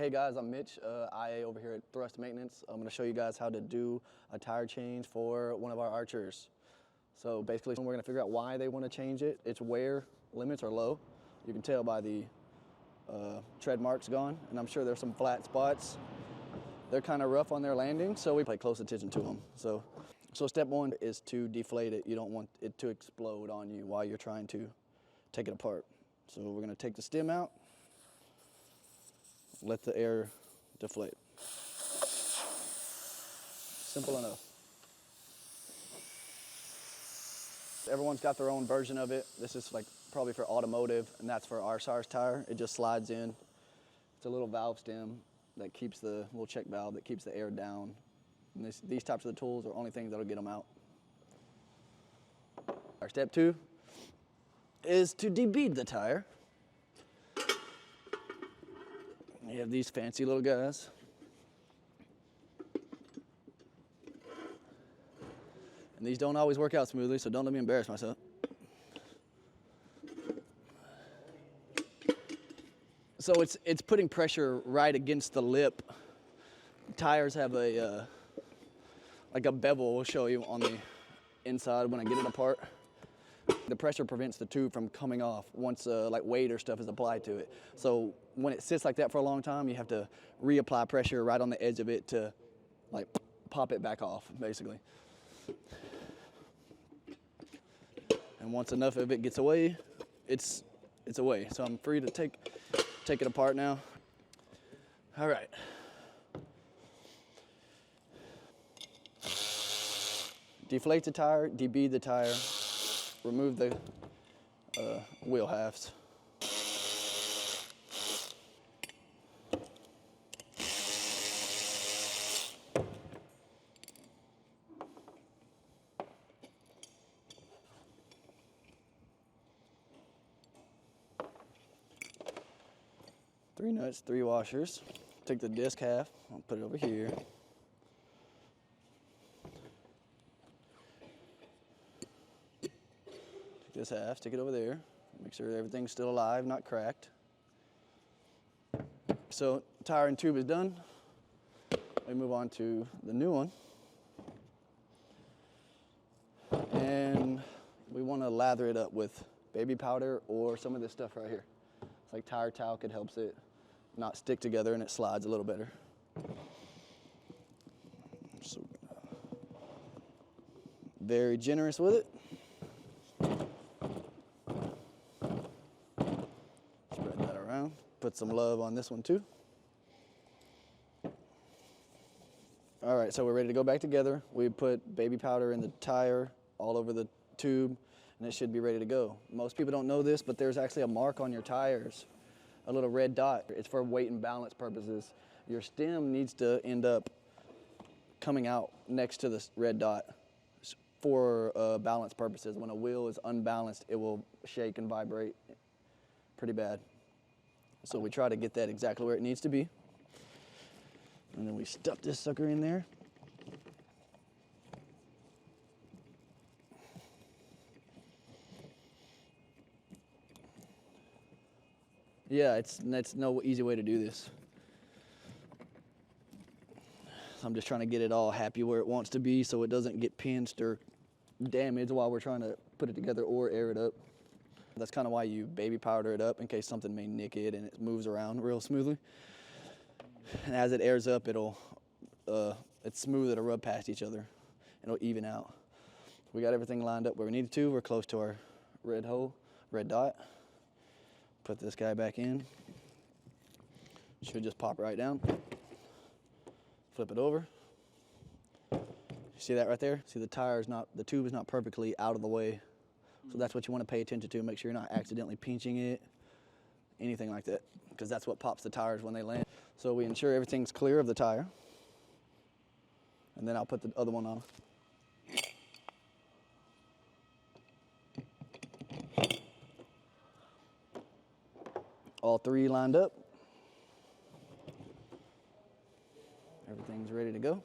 Hey guys, I'm Mitch, IA over here at Thrust Maintenance. I'm going to show you guys how to do a tire change for one of our archers. So basically we're going to figure out why they want to change it. Its wear limits are low. You can tell by the tread marks gone, and I'm sure there's some flat spots. They're kind of rough on their landing, so we pay close attention to them. So step one is to deflate it. You don't want it to explode on you while you're trying to take it apart. So we're going to take the stem out. Let the air deflate. Simple enough. Everyone's got their own version of it. This is like probably for automotive, and that's for our size tire. It just slides in. It's a little valve stem that keeps the little check valve that keeps the air down. And these types of the tools are only things that'll get them out. Our step two is to debead the tire. You have these fancy little guys. And these don't always work out smoothly, so don't let me embarrass myself. So it's putting pressure right against the lip. Tires have a like a bevel, we'll show you on the inside when I get it apart. The pressure prevents the tube from coming off once like weight or stuff is applied to it. So when it sits like that for a long time, you have to reapply pressure right on the edge of it to like pop it back off, basically. And once enough of it gets away, it's away. So I'm free to take it apart now. All right. Deflate the tire, debead the tire. Remove the wheel halves. Three nuts, three washers. Take the disc half, I'll put it over here. This half, stick it over there. Make sure everything's still alive, not cracked. So tire and tube is done. We move on to the new one. And we want to lather it up with baby powder or some of this stuff right here. It's like tire talc, it helps it not stick together and it slides a little better. So very generous with it. Put some love on this one too. All right, so we're ready to go back together. We put baby powder in the tire all over the tube, and it should be ready to go. Most people don't know this, but there's actually a mark on your tires, a little red dot. It's for weight and balance purposes. Your stem needs to end up coming out next to this red dot for balance purposes. When a wheel is unbalanced, it will shake and vibrate pretty bad. So we try to get that exactly where it needs to be. And then we stuff this sucker in there. Yeah, that's no easy way to do this. I'm just trying to get it all happy where it wants to be so it doesn't get pinched or damaged while we're trying to put it together or air it up. That's kind of why you baby powder it up, in case something may nick it and it moves around real smoothly. And as it airs up, it's smooth, it'll rub past each other. It'll even out. We got everything lined up where we needed to. We're close to our red dot. Put this guy back in. Should just pop right down. Flip it over. See that right there? See the tube is not perfectly out of the way. So that's what you want to pay attention to. Make sure you're not accidentally pinching it, anything like that, because that's what pops the tires when they land. So we ensure everything's clear of the tire. And then I'll put the other one on. All three lined up. Everything's ready to go.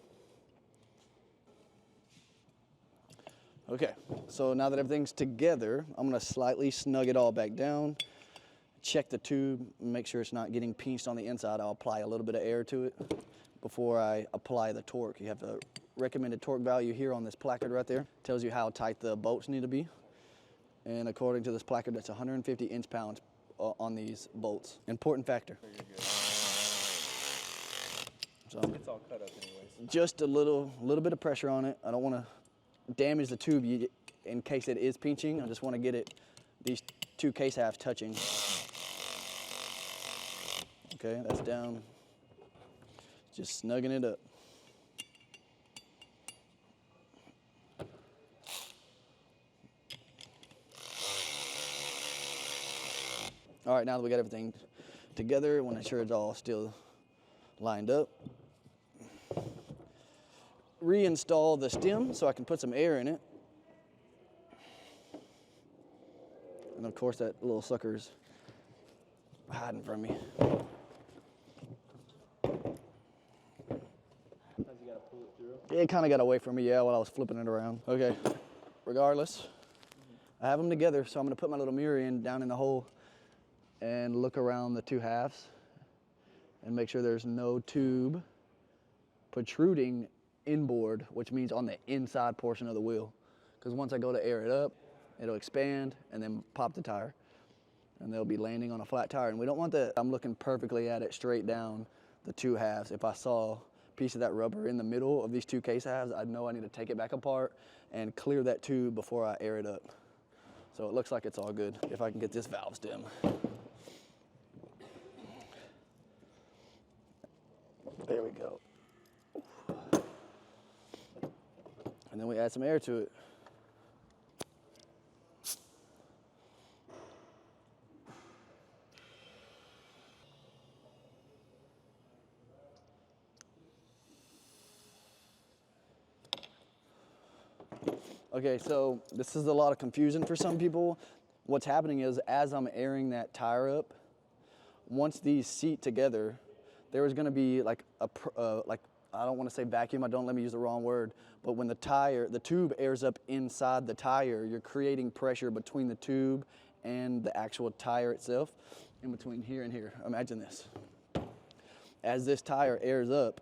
Okay, so now that everything's together, I'm gonna slightly snug it all back down, check the tube, make sure it's not getting pinched on the inside. I'll apply a little bit of air to it before I apply the torque. You have the recommended torque value here on this placard right there. Tells you how tight the bolts need to be. And according to this placard, that's 150 inch-pounds on these bolts. Important factor. So it's all cut up anyways. Just a little bit of pressure on it. I don't want to damage the tube in case it is pinching. I just want to get these two case halves touching. Okay, that's down. Just snugging it up. All right, now that we got everything together, I want to make sure it's all still lined up. Reinstall the stem so I can put some air in it. And of course that little sucker's hiding from me. Sometimes you gotta pull it through. It kind of got away from me, yeah, while I was flipping it around. Okay, regardless, I have them together, so I'm gonna put my little mirror down in the hole and look around the two halves and make sure there's no tube protruding inboard, which means on the inside portion of the wheel. Because once I go to air it up, it'll expand and then pop the tire. And they'll be landing on a flat tire. And we don't want that. I'm looking perfectly at it straight down the two halves. If I saw a piece of that rubber in the middle of these two case halves, I'd know I need to take it back apart and clear that tube before I air it up. So it looks like it's all good if I can get this valve stem. There we go. And then we add some air to it. Okay, so this is a lot of confusion for some people. What's happening is as I'm airing that tire up, once these seat together, there is going to be like I don't want to say vacuum, don't let me use the wrong word, but when the tube airs up inside the tire, you're creating pressure between the tube and the actual tire itself, in between here and here. Imagine this. As this tire airs up,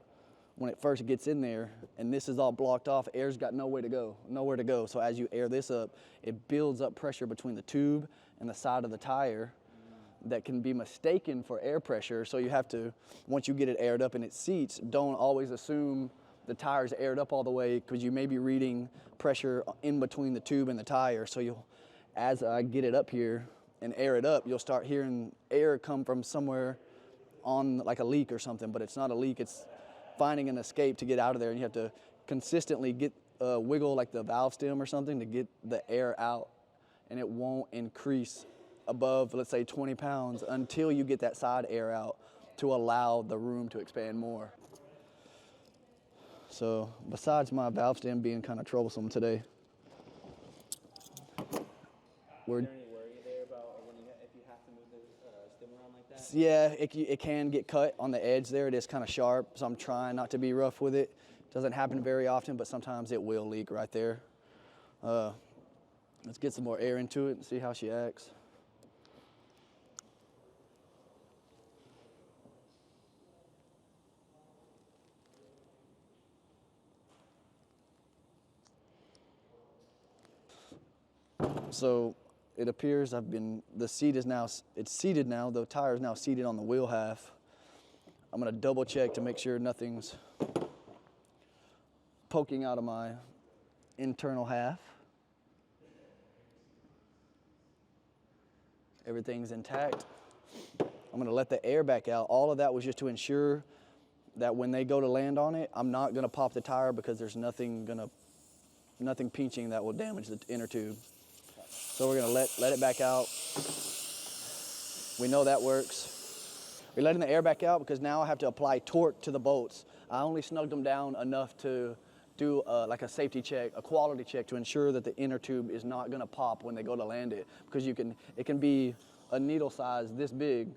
when it first gets in there, and this is all blocked off, air's got nowhere to go. So as you air this up, it builds up pressure between the tube and the side of the tire that can be mistaken for air pressure. So you have to, once you get it aired up and it seats, don't always assume the tire's aired up all the way, because you may be reading pressure in between the tube and the tire. So as I get it up here and air it up, you'll start hearing air come from somewhere on like a leak or something, but it's not a leak, it's finding an escape to get out of there, and you have to consistently wiggle like the valve stem or something to get the air out, and it won't increase above, let's say, 20 pounds until you get that side air out to allow the room to expand more. So besides my valve stem being kind of troublesome today, Is there any worry there about if you have to move the stem around like that? yeah, it can get cut on the edge there. It is kind of sharp, so I'm trying not to be rough with it. Doesn't happen very often, but sometimes it will leak right there. Let's get some more air into it and see how she acts. So it appears the seat is now, it's seated now, the tire is now seated on the wheel half. I'm gonna double check to make sure nothing's poking out of my internal half. Everything's intact. I'm gonna let the air back out. All of that was just to ensure that when they go to land on it, I'm not gonna pop the tire, because there's nothing pinching that will damage the inner tube. So we're gonna let it back out. We know that works. We're letting the air back out because now I have to apply torque to the bolts. I only snugged them down enough to do like a safety check, a quality check, to ensure that the inner tube is not gonna pop when they go to land it. Because it can be a needle size this big,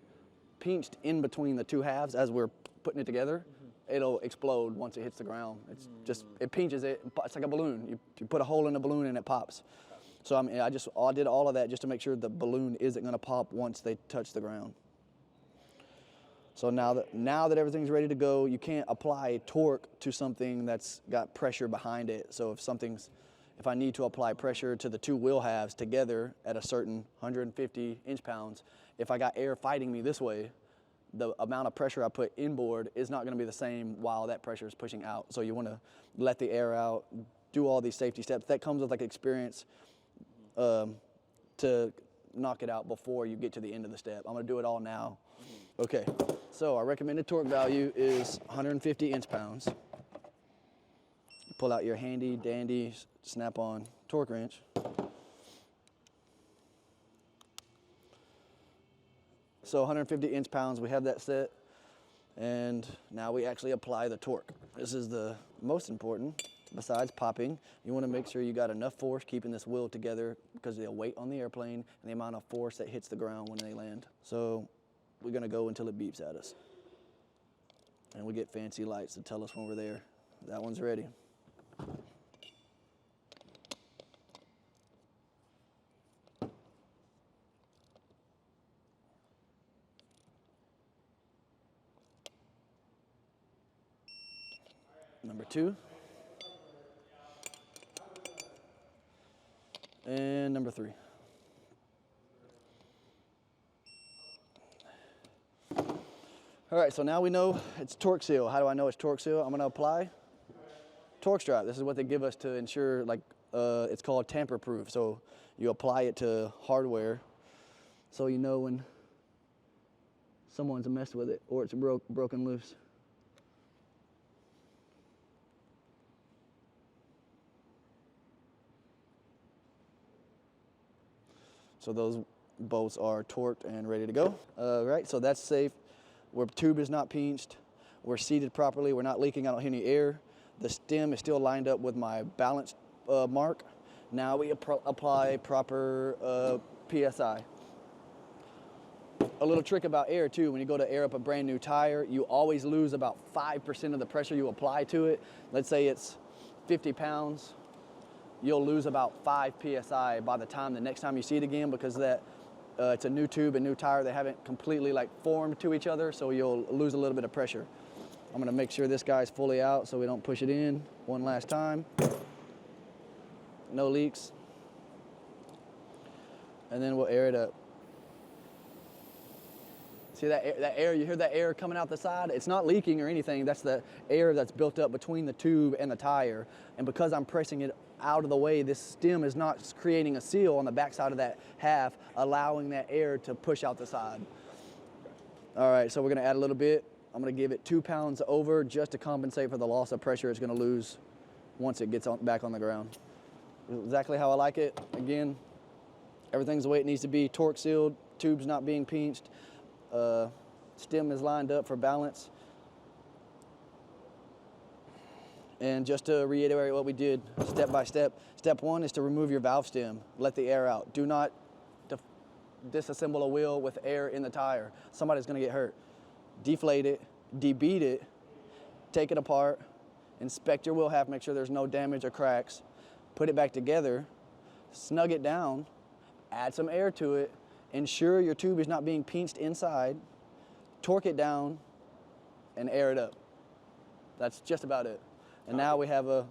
pinched in between the two halves as we're putting it together. It'll explode once it hits the ground. It pinches it. It's like a balloon. You put a hole in a balloon and it pops. So I did all of that just to make sure the balloon isn't going to pop once they touch the ground. So now that everything's ready to go, you can't apply torque to something that's got pressure behind it. So if I need to apply pressure to the two wheel halves together at a certain 150 inch-pounds, if I got air fighting me this way, the amount of pressure I put inboard is not going to be the same while that pressure is pushing out. So you want to let the air out, do all these safety steps. That comes with like experience to knock it out before you get to the end of the step. I'm going to do it all now. Okay, so our recommended torque value is 150 inch-pounds. Pull out your handy dandy snap-on torque wrench. So 150 inch-pounds, we have that set. And now we actually apply the torque. This is the most important. Besides popping, you want to make sure you got enough force keeping this wheel together because of the weight on the airplane and the amount of force that hits the ground when they land. So we're going to go until it beeps at us. And we get fancy lights to tell us when we're there. That one's ready. Number 2. And number 3. All right, so now we know it's torque seal. How do I know it's torque seal? I'm gonna apply torque strap. This is what they give us to ensure, like, it's called tamper proof. So you apply it to hardware so you know when someone's messed with it or it's broken loose. So those bolts are torqued and ready to go. Right, so that's safe. Our tube is not pinched. We're seated properly. We're not leaking. I don't hear any air. The stem is still lined up with my balance mark. Now we apply proper PSI. A little trick about air too, when you go to air up a brand new tire, you always lose about 5% of the pressure you apply to it. Let's say it's 50 pounds. You'll lose about 5 PSI by the time the next time you see it again because that it's a new tube and new tire. They haven't completely like formed to each other, so you'll lose a little bit of pressure. I'm gonna make sure this guy's fully out so we don't push it in one last time. No leaks. And then we'll air it up. See that air, you hear that air coming out the side? It's not leaking or anything. That's the air that's built up between the tube and the tire. And because I'm pressing it out of the way, this stem is not creating a seal on the backside of that half, allowing that air to push out the side. All right, so we're gonna add a little bit. I'm gonna give it 2 pounds over just to compensate for the loss of pressure it's gonna lose once it gets back on the ground. Exactly how I like it. Again, everything's the way it needs to be, torque sealed, tube's not being pinched. Stem is lined up for balance. And just to reiterate what we did step by step, step 1 is to remove your valve stem, let the air out. Do not disassemble a wheel with air in the tire. Somebody's gonna get hurt. Deflate it, debead it, take it apart, inspect your wheel half, make sure there's no damage or cracks, put it back together, snug it down, add some air to it, ensure your tube is not being pinched inside, torque it down, and air it up. That's just about it. And now we have a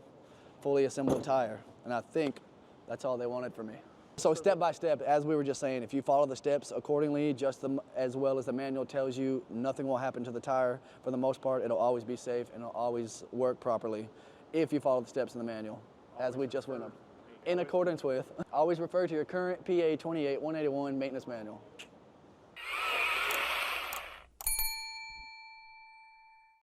fully assembled tire. And I think that's all they wanted from me. So step by step, as we were just saying, if you follow the steps accordingly, just as well as the manual tells you, nothing will happen to the tire. For the most part, it'll always be safe and it'll always work properly if you follow the steps in the manual, as we just went over. In accordance with, always refer to your current PA 28-181 maintenance manual.